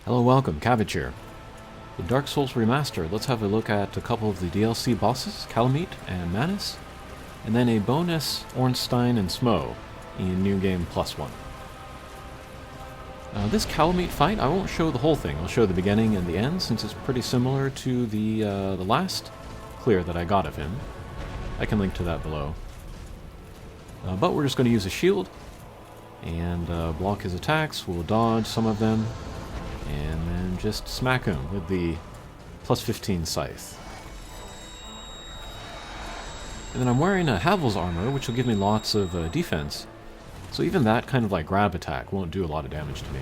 Hello, welcome, Cabbage here. With Dark Souls Remastered, let's have a look at a couple of the DLC bosses, Kalameet and Manus, and then a bonus Ornstein and Smough in New Game +1. This Kalameet fight, I won't show the whole thing. I'll show the beginning and the end, since it's pretty similar to the last clear that I got of him. I can link to that below. But we're just going to use a shield and block his attacks. We'll dodge some of them, and then just smack him with the +15 scythe. And then I'm wearing a Havel's armor, which will give me lots of defense. So even that kind of like grab attack won't do a lot of damage to me.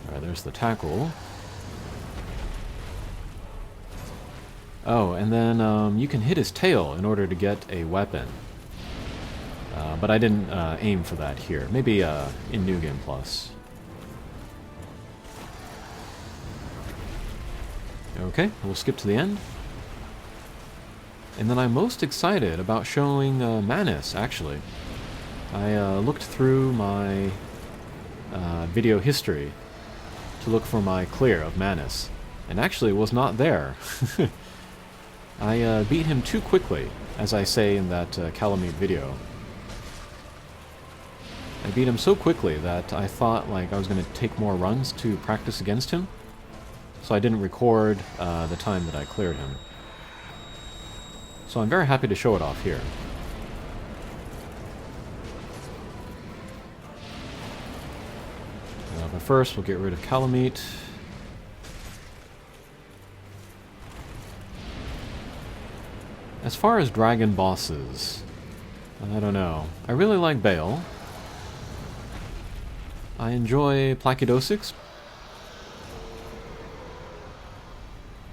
Alright, there's the tackle. Oh, and then you can hit his tail in order to get a weapon. But I didn't aim for that here. Maybe in New Game Plus. Okay, we'll skip to the end. And then I'm most excited about showing Manus, actually. I looked through my video history to look for my clear of Manus, and actually it was not there. I beat him too quickly, as I say in that Kalameet video. I beat him so quickly that I thought like I was going to take more runs to practice against him, so I didn't record the time that I cleared him. So I'm very happy to show it off here. But first, we'll get rid of Kalameet. As far as dragon bosses, I don't know. I really like Bale. I enjoy Placidosix,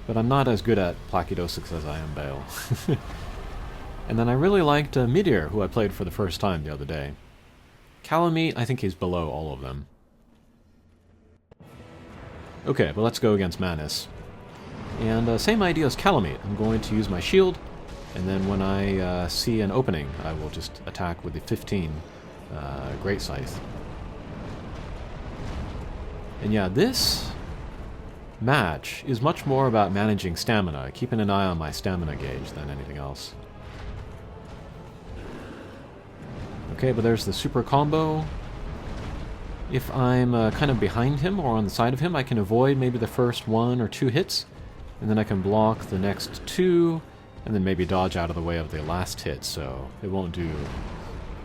but I'm not as good at Placidosix as I am Bale. And then I really liked Meteor, who I played for the first time the other day. Kalameet, I think he's below all of them. Okay, but let's go against Manus. And same idea as Kalameet. I'm going to use my shield, and then when I see an opening, I will just attack with the 15 Great Scythe. And yeah, this match is much more about managing stamina, keeping an eye on my stamina gauge than anything else. Okay, but there's the super combo. If I'm kind of behind him or on the side of him, I can avoid maybe the first 1 or 2 hits, and then I can block the next 2, and then maybe dodge out of the way of the last hit, so it won't do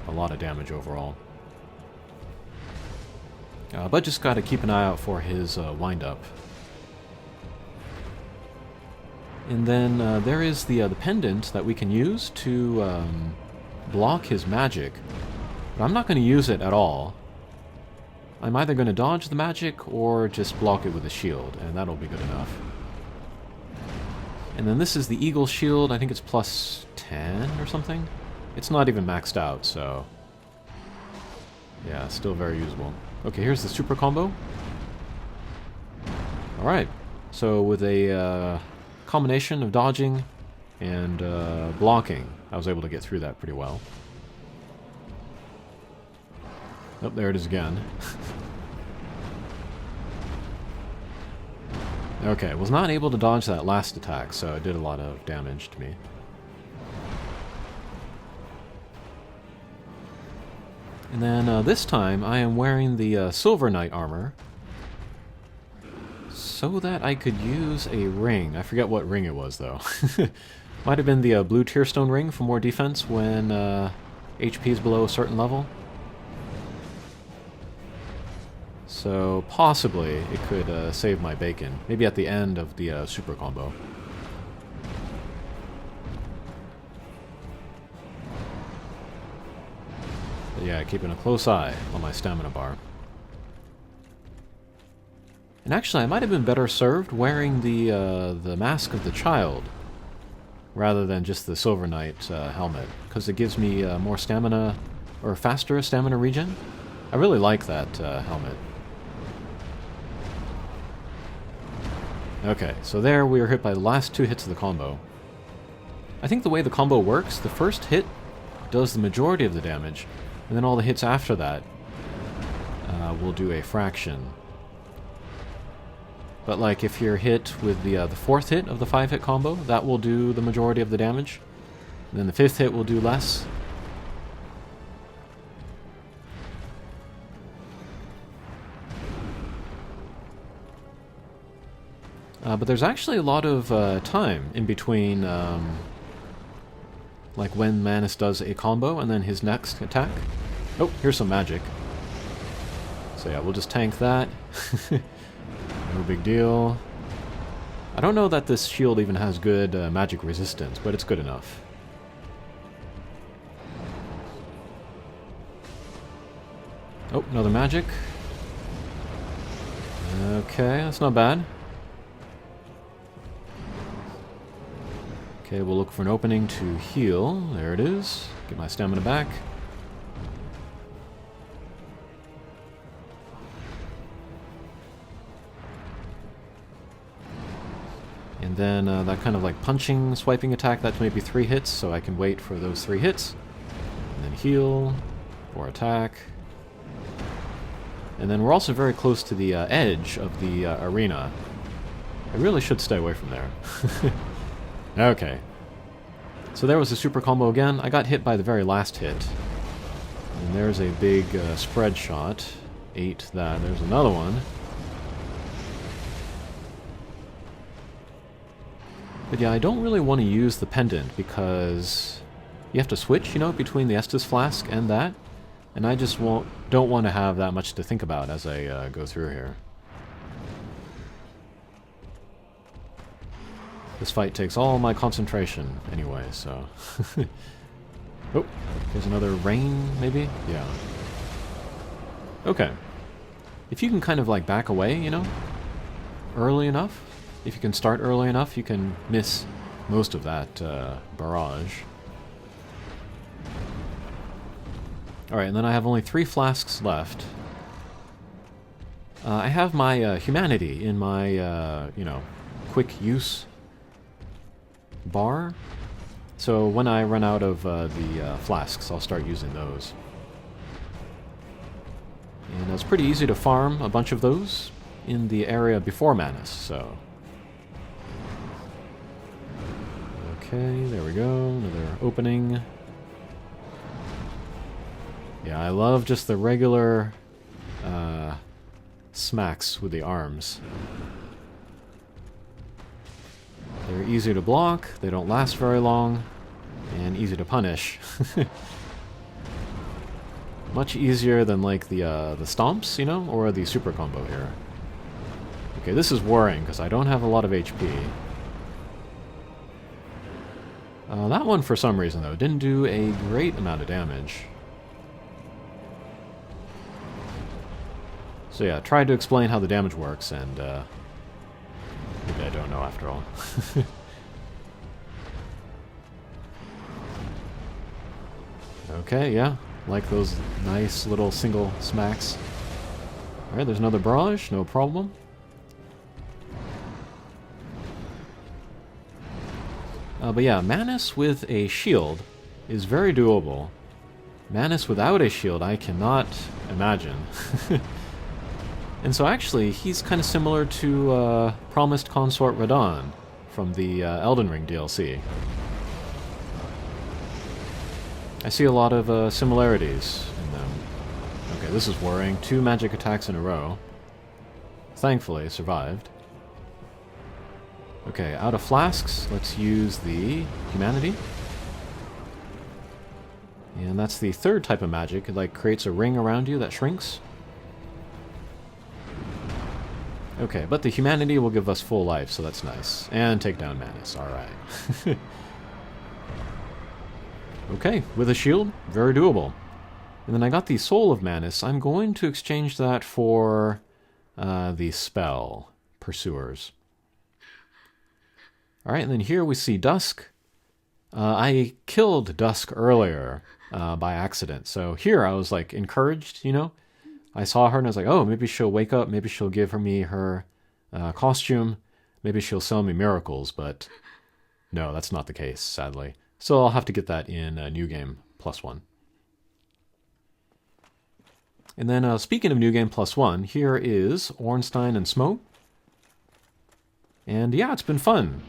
a lot of damage overall. But just gotta keep an eye out for his wind-up. And then there is the pendant that we can use to block his magic. But I'm not going to use it at all. I'm either going to dodge the magic or just block it with a shield, and that'll be good enough. And then this is the Eagle Shield. I think it's +10 or something. It's not even maxed out, so yeah, still very usable. Okay, here's the super combo. Alright, so with a combination of dodging and blocking, I was able to get through that pretty well. Oh, there it is again. Okay, was not able to dodge that last attack, so it did a lot of damage to me. And then this time I am wearing the Silver Knight armor so that I could use a ring. I forget what ring it was though. Might have been the blue Tearstone ring for more defense when HP is below a certain level. So possibly it could save my bacon. Maybe at the end of the super combo. But yeah, keeping a close eye on my stamina bar. And actually, I might have been better served wearing the Mask of the Child rather than just the Silver Knight helmet, because it gives me more stamina, or faster stamina regen. I really like that helmet. Okay, so there we were hit by the last 2 hits of the combo. I think the way the combo works, the first hit does the majority of the damage, and then all the hits after that will do a fraction. But like if you're hit with the fourth hit of the 5-hit combo, that will do the majority of the damage. And then the 5th hit will do less. But there's actually a lot of time in between, like when Manus does a combo and then his next attack. Oh, here's some magic. So yeah, we'll just tank that. No big deal. I don't know that this shield even has good magic resistance, but it's good enough. Oh, another magic. Okay, that's not bad. Okay, we'll look for an opening to heal. There it is. Get my stamina back. And then that kind of like punching, swiping attack, that's maybe 3 hits, so I can wait for those 3 hits. And then heal, or attack. And then we're also very close to the edge of the arena. I really should stay away from there. Okay. So there was the super combo again. I got hit by the very last hit. And there's a big spread shot. 8 that. There's another one. But yeah, I don't really want to use the pendant because you have to switch, you know, between the Estus flask and that. And I just don't want to have that much to think about as I go through here. This fight takes all my concentration anyway, so... Oh, there's another rain, maybe? Yeah. Okay. If you can kind of like back away, you know, early enough, if you can start early enough, you can miss most of that barrage. Alright, and then I have only 3 flasks left. I have my humanity in my, you know, quick use bar. So when I run out of the flasks, I'll start using those. And it's pretty easy to farm a bunch of those in the area before Manus, so... Okay, there we go, another opening. Yeah, I love just the regular smacks with the arms. They're easy to block, they don't last very long, and easy to punish. Much easier than like the stomps, you know, or the super combo here. Okay, this is worrying because I don't have a lot of HP. That one, for some reason, though, didn't do a great amount of damage. So yeah, tried to explain how the damage works, and maybe I don't know after all. Okay, yeah, like those nice little single smacks. Alright, there's another barrage, no problem. But yeah, Manus with a shield is very doable. Manus without a shield, I cannot imagine. And so actually, he's kind of similar to Promised Consort Radahn from the Elden Ring DLC. I see a lot of similarities in them. Okay, this is worrying. 2 magic attacks in a row. Thankfully, survived. Okay, out of flasks, let's use the humanity. And that's the 3rd type of magic. It like creates a ring around you that shrinks. Okay, but the humanity will give us full life, so that's nice. And take down Manus, alright. Okay, with a shield, very doable. And then I got the Soul of Manus. I'm going to exchange that for the spell, Pursuers. Alright, and then here we see Dusk. I killed Dusk earlier by accident, so here I was like encouraged, you know? I saw her and I was like, oh, maybe she'll wake up, maybe she'll give me her costume, maybe she'll sell me miracles, but no, that's not the case, sadly. So I'll have to get that in New Game +1. And then speaking of New Game +1, here is Ornstein and Smough. And yeah, it's been fun.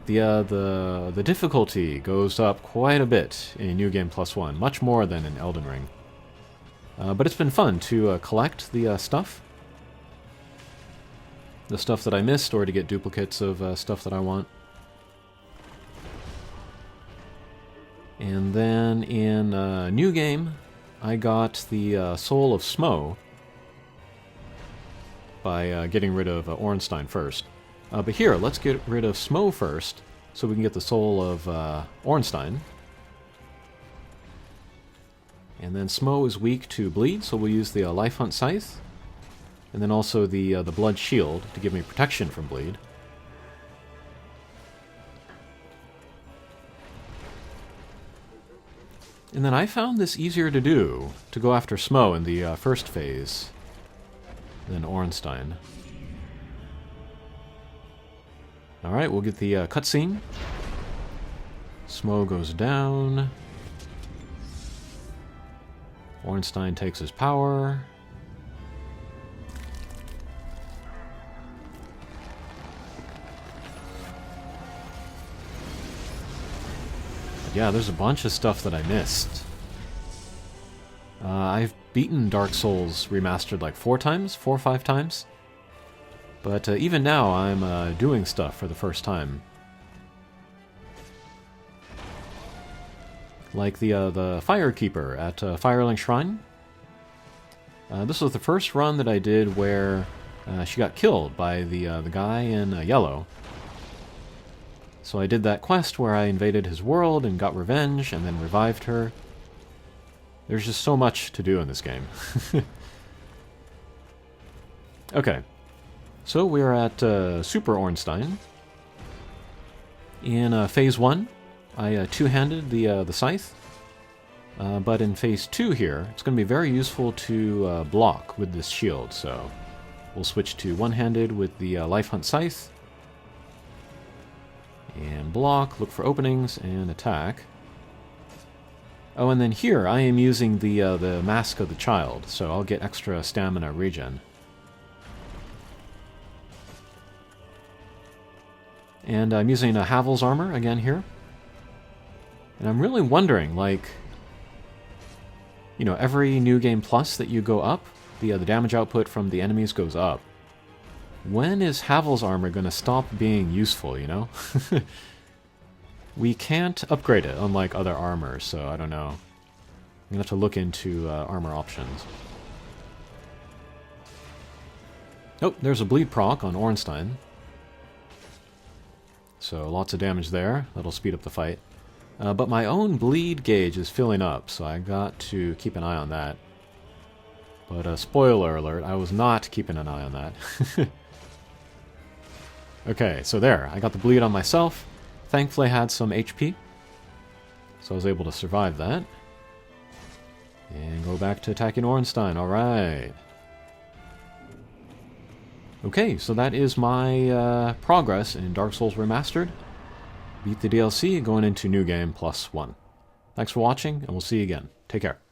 The difficulty goes up quite a bit in New Game Plus One, much more than in Elden Ring. But it's been fun to collect the stuff. The stuff that I missed, or to get duplicates of stuff that I want. And then in New Game, I got the Soul of Smough by getting rid of Ornstein first. But here, let's get rid of Smough first, so we can get the Soul of Ornstein. And then Smough is weak to bleed, so we'll use the Life Hunt Scythe. And then also the Blood Shield to give me protection from bleed. And then I found this easier to do, to go after Smough in the first phase, than Ornstein. Alright, we'll get the cutscene. Smough goes down. Ornstein takes his power. Yeah, there's a bunch of stuff that I missed. I've beaten Dark Souls Remastered like 4 or 5 times. But even now, I'm doing stuff for the first time. Like the Firekeeper at Firelink Shrine. This was the first run that I did where she got killed by the guy in yellow. So I did that quest where I invaded his world and got revenge and then revived her. There's just so much to do in this game. Okay. So we are at Super Ornstein. In Phase 1, I two-handed the Scythe. But in Phase 2 here, it's going to be very useful to block with this shield. So we'll switch to one-handed with the Life Hunt Scythe. And block, look for openings, and attack. Oh, and then here I am using the Mask of the Child, so I'll get extra stamina regen. And I'm using a Havel's armor again here. And I'm really wondering, like, you know, every New Game Plus that you go up, the damage output from the enemies goes up. When is Havel's armor going to stop being useful, you know? We can't upgrade it, unlike other armor, so I don't know. I'm going to have to look into armor options. Oh, there's a bleed proc on Ornstein. So lots of damage there. That'll speed up the fight. But my own bleed gauge is filling up, so I got to keep an eye on that. But spoiler alert, I was not keeping an eye on that. Okay, so there. I got the bleed on myself. Thankfully I had some HP. So I was able to survive that. And go back to attacking Ornstein. Alright. Okay, so that is my progress in Dark Souls Remastered. Beat the DLC going into New Game Plus 1. Thanks for watching, and we'll see you again. Take care.